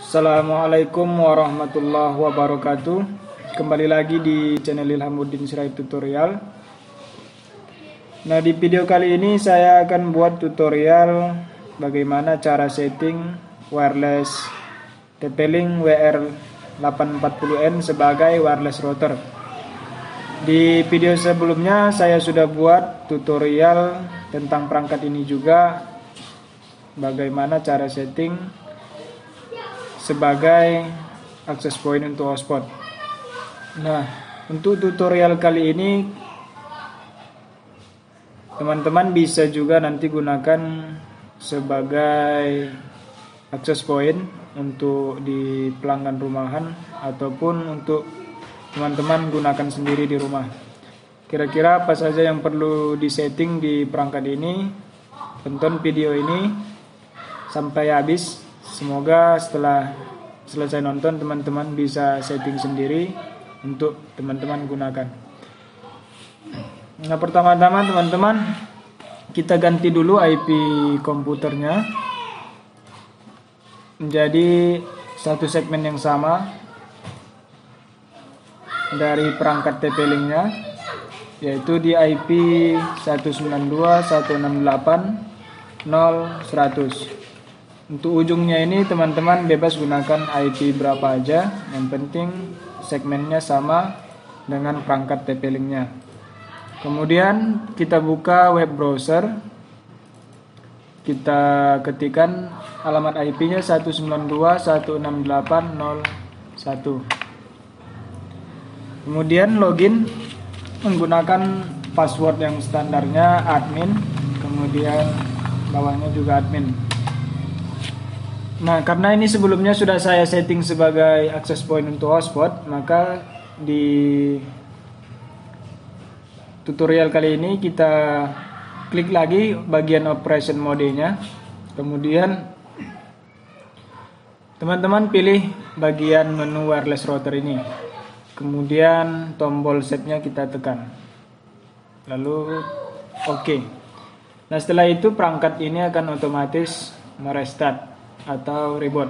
Assalamualaikum warahmatullahi wabarakatuh. Kembali lagi di channel Ilhamuddin Sirait Tutorial. Nah, di video kali ini saya akan buat tutorial bagaimana cara setting wireless TP-Link WR840N sebagai wireless router. Di video sebelumnya saya sudah buat tutorial tentang perangkat ini juga, bagaimana cara setting sebagai access point untuk hotspot. Nah, untuk tutorial kali ini teman-teman bisa juga nanti gunakan sebagai access point untuk di pelanggan rumahan ataupun untuk teman-teman gunakan sendiri di rumah. Kira-kira apa saja yang perlu disetting di perangkat ini? Tonton video ini sampai habis. Semoga setelah selesai nonton teman-teman bisa setting sendiri untuk teman-teman gunakan. Nah, pertama-tama teman-teman kita ganti dulu IP komputernya menjadi satu segmen yang sama dari perangkat TP-Link-nya, yaitu di IP 192.168.0.100. Untuk ujungnya ini teman-teman bebas gunakan IP berapa aja, yang penting segmennya sama dengan perangkat TP-Link-nya. Kemudian kita buka web browser, kita ketikkan alamat IP-nya 192.168.0.1. Kemudian login menggunakan password yang standarnya admin, kemudian bawahnya juga admin. Nah, karena ini sebelumnya sudah saya setting sebagai access point untuk hotspot, maka di tutorial kali ini kita klik lagi bagian operation mode-nya. Kemudian teman-teman pilih bagian menu wireless router ini. Kemudian tombol set-nya kita tekan. Lalu OK. Nah, setelah itu perangkat ini akan otomatis merestart atau reboot.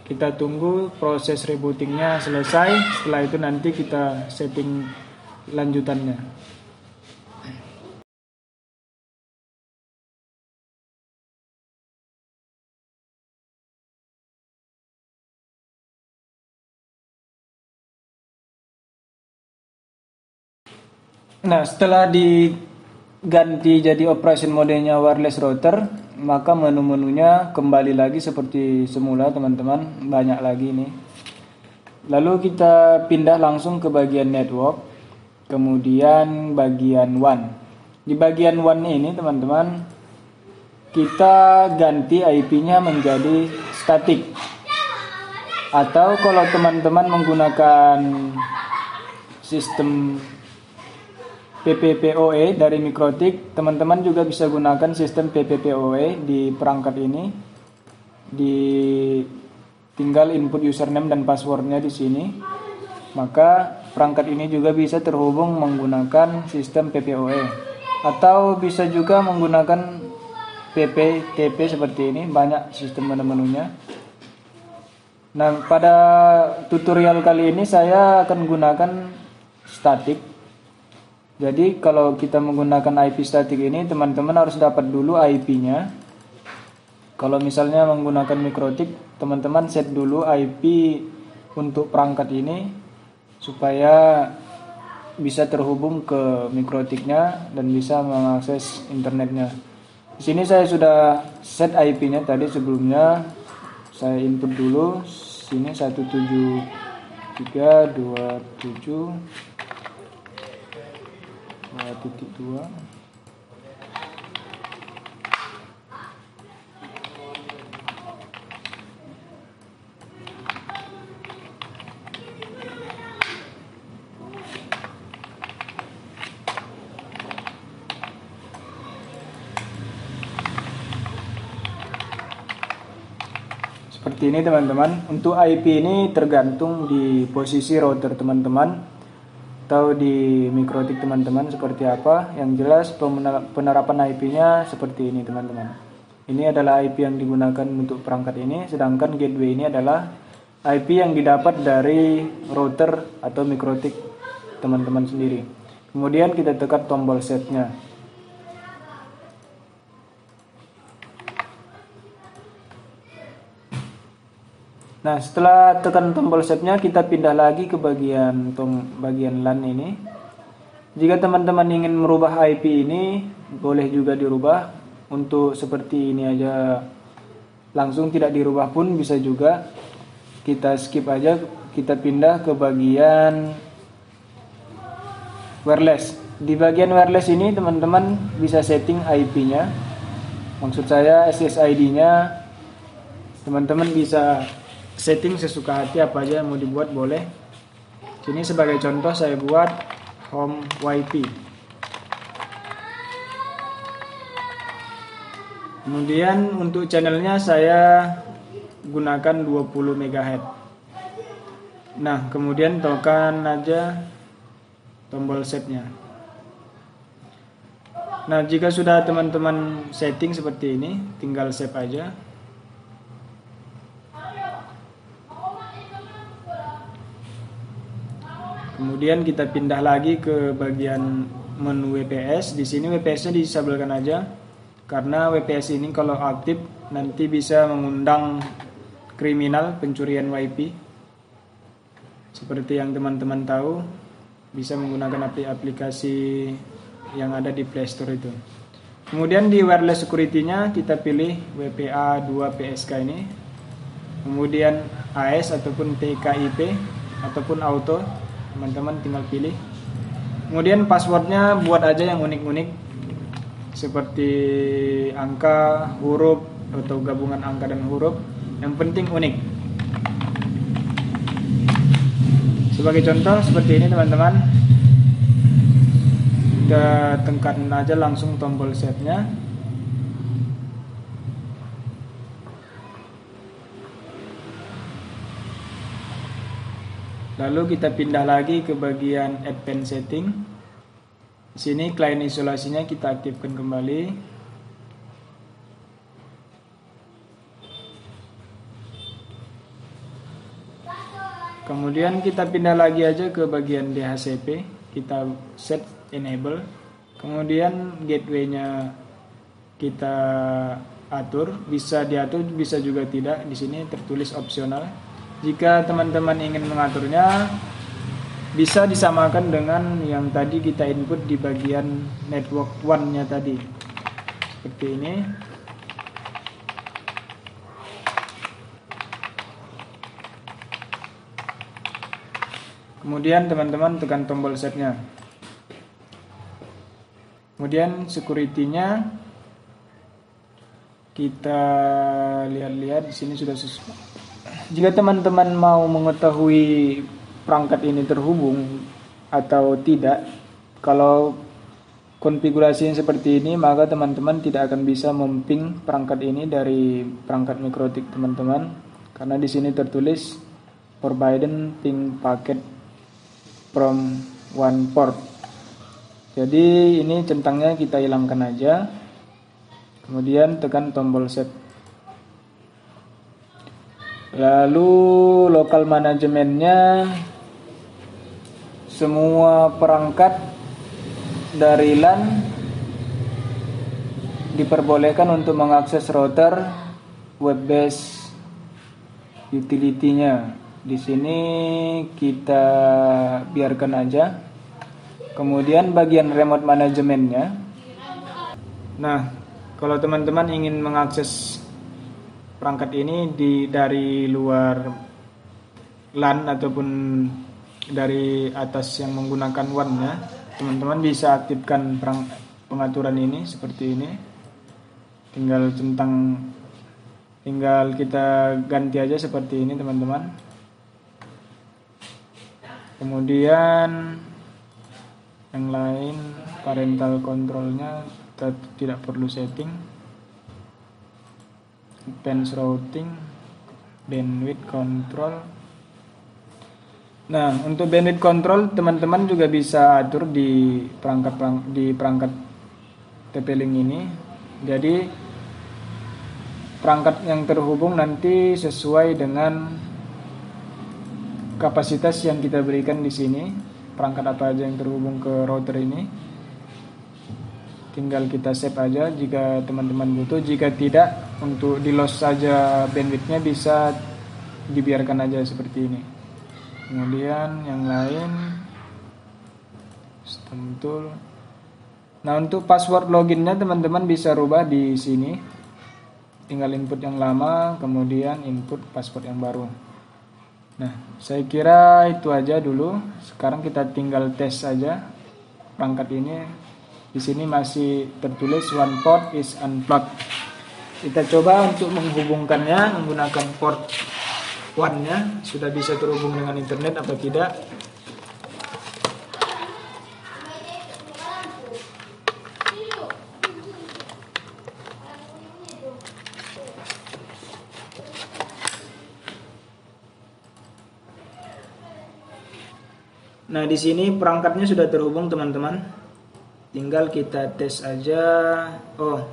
Kita tunggu proses rebootingnya selesai. Setelah itu nanti kita setting lanjutannya. Nah, setelah diganti jadi operation modenya wireless router, maka menu-menunya kembali lagi seperti semula teman-teman, banyak lagi nih. Lalu kita pindah langsung ke bagian network, kemudian bagian WAN. Di bagian WAN ini teman-teman, kita ganti IP-nya menjadi static. Atau kalau teman-teman menggunakan sistem PPPoE dari Mikrotik, teman-teman juga bisa gunakan sistem PPPoE di perangkat ini. Tinggal input username dan passwordnya di sini. Maka perangkat ini juga bisa terhubung menggunakan sistem PPoE. Atau bisa juga menggunakan PPTP seperti ini, banyak sistem menu-menunya. Nah, pada tutorial kali ini saya akan gunakan static. Jadi kalau kita menggunakan IP static ini, teman-teman harus dapat dulu IP-nya. Kalau misalnya menggunakan Mikrotik, teman-teman set dulu IP untuk perangkat ini supaya bisa terhubung ke Mikrotiknya dan bisa mengakses internetnya. Di sini saya sudah set IP-nya tadi sebelumnya. Saya input dulu. Sini 173.27.2. Seperti ini teman-teman. Untuk IP ini tergantung di posisi router teman-teman atau di Mikrotik teman-teman seperti apa. Yang jelas penerapan IP-nya seperti ini teman-teman. Ini adalah IP yang digunakan untuk perangkat ini, sedangkan gateway ini adalah IP yang didapat dari router atau mikrotik teman-teman sendiri. Kemudian kita tekan tombol setnya. Nah, setelah tekan tombol setnya, kita pindah lagi ke bagian LAN ini. Jika teman-teman ingin merubah IP ini, boleh juga dirubah. Untuk seperti ini aja langsung tidak dirubah pun bisa juga. Kita skip aja, kita pindah ke bagian wireless. Di bagian wireless ini teman-teman bisa setting IP-nya. Maksud saya SSID-nya. Teman-teman bisa setting sesuka hati, apa aja yang mau dibuat boleh. Sini sebagai contoh saya buat home WiFi. Kemudian untuk channelnya saya gunakan 20 MHz. Nah, kemudian tekan aja tombol setnya. Nah, jika sudah teman-teman setting seperti ini, tinggal save aja. Kemudian kita pindah lagi ke bagian menu WPS. Di sini WPS-nya disabelkan aja, karena WPS ini kalau aktif nanti bisa mengundang kriminal pencurian WiFi. Seperti yang teman-teman tahu, bisa menggunakan aplikasi yang ada di Play Store itu. Kemudian di wireless security-nya kita pilih WPA2 PSK ini. Kemudian AS ataupun TKIP ataupun auto, teman-teman tinggal pilih. Kemudian passwordnya buat aja yang unik-unik, seperti angka, huruf, atau gabungan angka dan huruf. Yang penting unik. Sebagai contoh seperti ini teman-teman. Kita tekan aja langsung tombol setnya. Lalu kita pindah lagi ke bagian advanced setting. Di sini klien isolasinya kita aktifkan kembali. Kemudian kita pindah lagi aja ke bagian DHCP. Kita set enable. Kemudian gateway-nya kita atur, bisa diatur, bisa juga tidak. Di sini tertulis opsional. Jika teman-teman ingin mengaturnya, bisa disamakan dengan yang tadi kita input di bagian network one-nya tadi. Seperti ini. Kemudian teman-teman tekan tombol setnya. Kemudian security-nya kita lihat-lihat di sini sudah sesuai. Jika teman-teman mau mengetahui perangkat ini terhubung atau tidak, kalau konfigurasi yang seperti ini, maka teman-teman tidak akan bisa memping perangkat ini dari perangkat mikrotik teman-teman, karena di sini tertulis forbidden ping packet from one port. Jadi ini centangnya kita hilangkan aja. Kemudian tekan tombol set. Lalu lokal manajemennya, semua perangkat dari LAN diperbolehkan untuk mengakses router web based utility-nya. Di sini kita biarkan aja. Kemudian bagian remote manajemennya. Nah, kalau teman-teman ingin mengakses perangkat ini dari luar LAN ataupun dari atas yang menggunakan WAN-nya, teman-teman bisa aktifkan pengaturan ini seperti ini. Tinggal kita ganti aja seperti ini teman-teman. Kemudian yang lain, parental controlnya kita tidak perlu setting. Advanced routing, bandwidth control. Nah, untuk bandwidth control teman-teman juga bisa atur di perangkat TP-Link ini. Jadi perangkat yang terhubung nanti sesuai dengan kapasitas yang kita berikan di sini, perangkat apa aja yang terhubung ke router ini. Tinggal kita save aja jika teman-teman butuh. Jika tidak, untuk di loss saja bandwidthnya, bisa dibiarkan aja seperti ini. Kemudian yang lain sistem tool. Nah, untuk password loginnya teman-teman bisa rubah di sini. Tinggal input yang lama, kemudian input password yang baru. Nah, saya kira itu aja dulu. Sekarang kita tinggal tes saja perangkat ini. Di sini masih tertulis one port is unplugged. Kita coba untuk menghubungkannya menggunakan port 1-nya. Sudah bisa terhubung dengan internet apa tidak? Nah, di sini perangkatnya sudah terhubung teman-teman. Tinggal kita tes aja. Oh,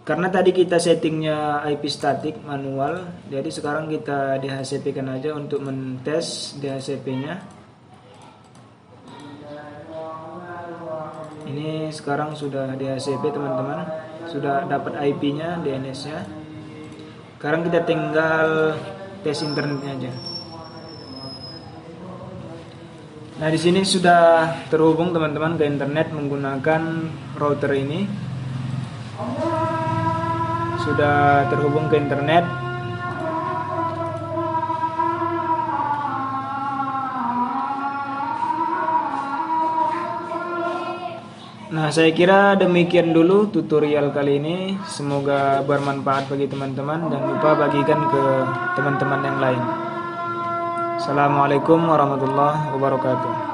karena tadi kita settingnya IP static manual, jadi sekarang kita DHCP kan aja untuk mentes DHCP-nya. Ini sekarang sudah DHCP teman-teman, sudah dapat IP-nya, DNS-nya. Sekarang kita tinggal tes internetnya aja. Nah, di sini sudah terhubung teman-teman ke internet menggunakan router ini. Sudah terhubung ke internet. Nah, saya kira demikian dulu tutorial kali ini. Semoga bermanfaat bagi teman-teman. Jangan lupa bagikan ke teman-teman yang lain. Assalamualaikum warahmatullahi wabarakatuh.